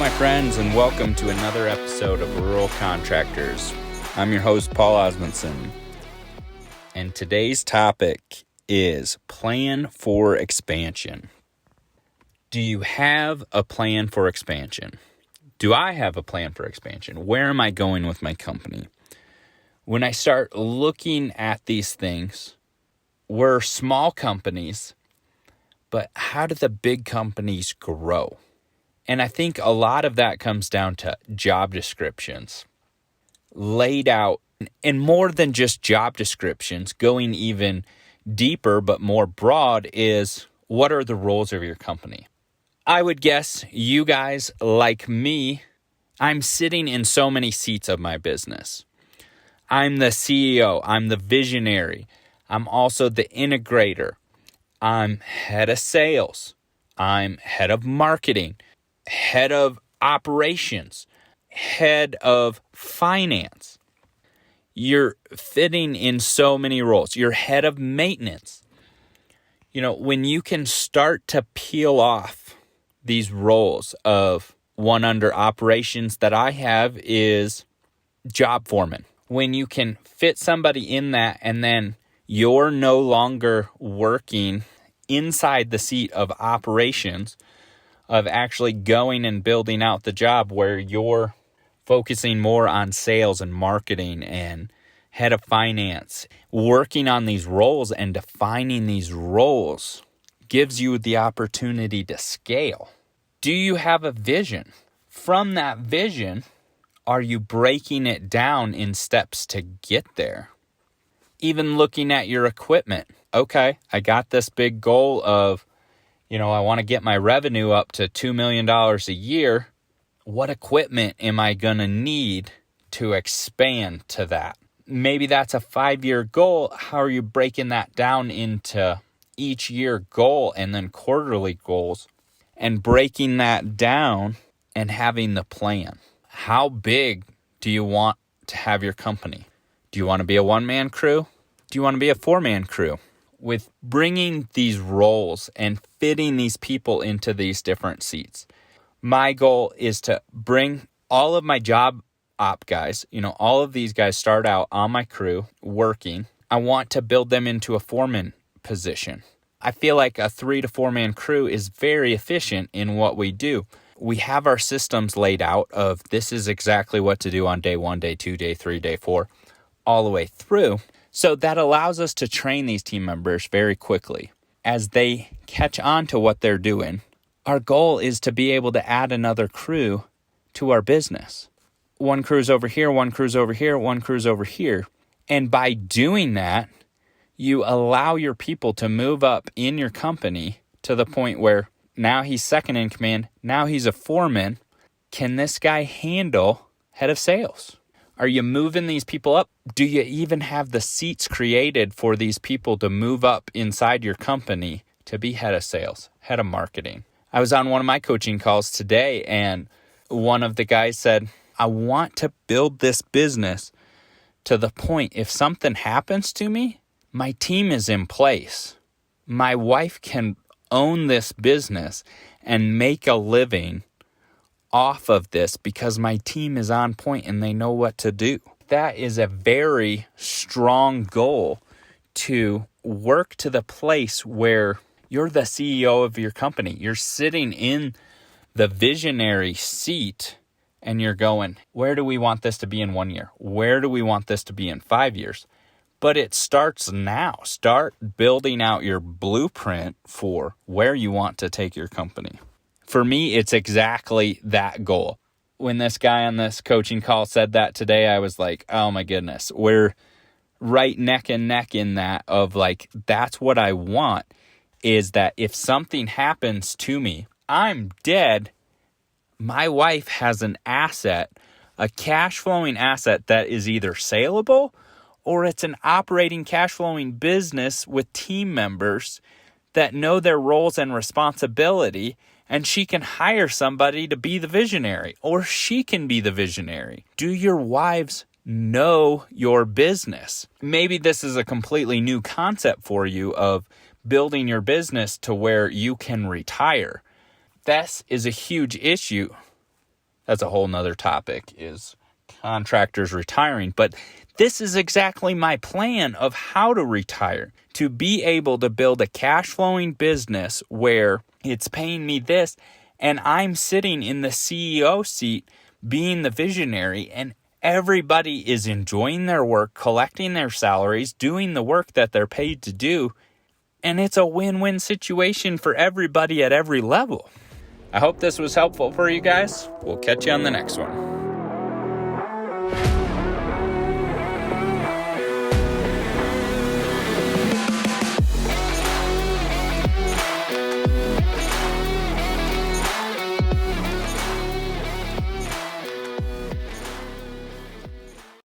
my friends, and welcome to another episode of Rural Contractors. I'm your host, Paul Osmondson, and today's topic is plan for expansion. Do you have a plan for expansion? Do I have a plan for expansion? Where am I going with my company? When I start looking at these things, we're small companies, but how do the big companies grow? And I think a lot of that comes down to job descriptions laid out, and more than just job descriptions, going even deeper but more broad is, what are the roles of your company? I would guess you guys, like me, I'm sitting in so many seats of my business. I'm the CEO, I'm the visionary, I'm also the integrator, I'm head of sales, I'm head of marketing, head of operations, head of finance. You're fitting in so many roles. You're head of maintenance. When you can start to peel off these roles of one under operations that I have is job foreman. When you can fit somebody in that and then you're no longer working inside the seat of operations, of actually going and building out the job, where you're focusing more on sales and marketing and head of finance. Working on these roles and defining these roles gives you the opportunity to scale. Do you have a vision? From that vision, are you breaking it down in steps to get there? Even looking at your equipment. Okay, I got this big goal of, I want to get my revenue up to $2 million a year. What equipment am I going to need to expand to that? Maybe that's a 5-year goal. How are you breaking that down into each year goal and then quarterly goals, and breaking that down and having the plan? How big do you want to have your company? Do you want to be a one-man crew? Do you want to be a 4-man crew? With bringing these roles and fitting these people into these different seats, my goal is to bring all of my job op guys, all of these guys start out on my crew working. I want to build them into a foreman position. I feel like a 3 to 4-man crew is very efficient in what we do. We have our systems laid out of this is exactly what to do on day 1, day 2, day 3, day 4, all the way through. So that allows us to train these team members very quickly. As they catch on to what they're doing, our goal is to be able to add another crew to our business. One crew's over here, one crew's over here, one crew's over here. And by doing that, you allow your people to move up in your company to the point where now he's second in command, now he's a foreman. Can this guy handle head of sales? Are you moving these people up? Do you even have the seats created for these people to move up inside your company to be head of sales, head of marketing? I was on one of my coaching calls today, and one of the guys said, I want to build this business to the point if something happens to me, my team is in place. My wife can own this business and make a living off of this because my team is on point and they know what to do. That is a very strong goal, to work to the place where you're the CEO of your company. You're sitting in the visionary seat and you're going, where do we want this to be in 1 year? Where do we want this to be in 5 years? But it starts now. Start building out your blueprint for where you want to take your company. For me, it's exactly that goal. When this guy on this coaching call said that today, I was like, oh my goodness, we're right neck and neck in that of like, that's what I want, is that if something happens to me, I'm dead. My wife has an asset, a cash flowing asset that is either saleable or it's an operating cash flowing business with team members that know their roles and responsibility, and she can hire somebody to be the visionary, or she can be the visionary. Do your wives know your business? Maybe this is a completely new concept for you of building your business to where you can retire. This is a huge issue That's a whole nother topic, is contractors retiring. But this is exactly my plan of how to retire, to be able to build a cash flowing business where it's paying me this, and I'm sitting in the CEO seat being the visionary, and everybody is enjoying their work, collecting their salaries, doing the work that they're paid to do, and it's a win-win situation for everybody at every level. I hope this was helpful for you guys. We'll catch you on the next one.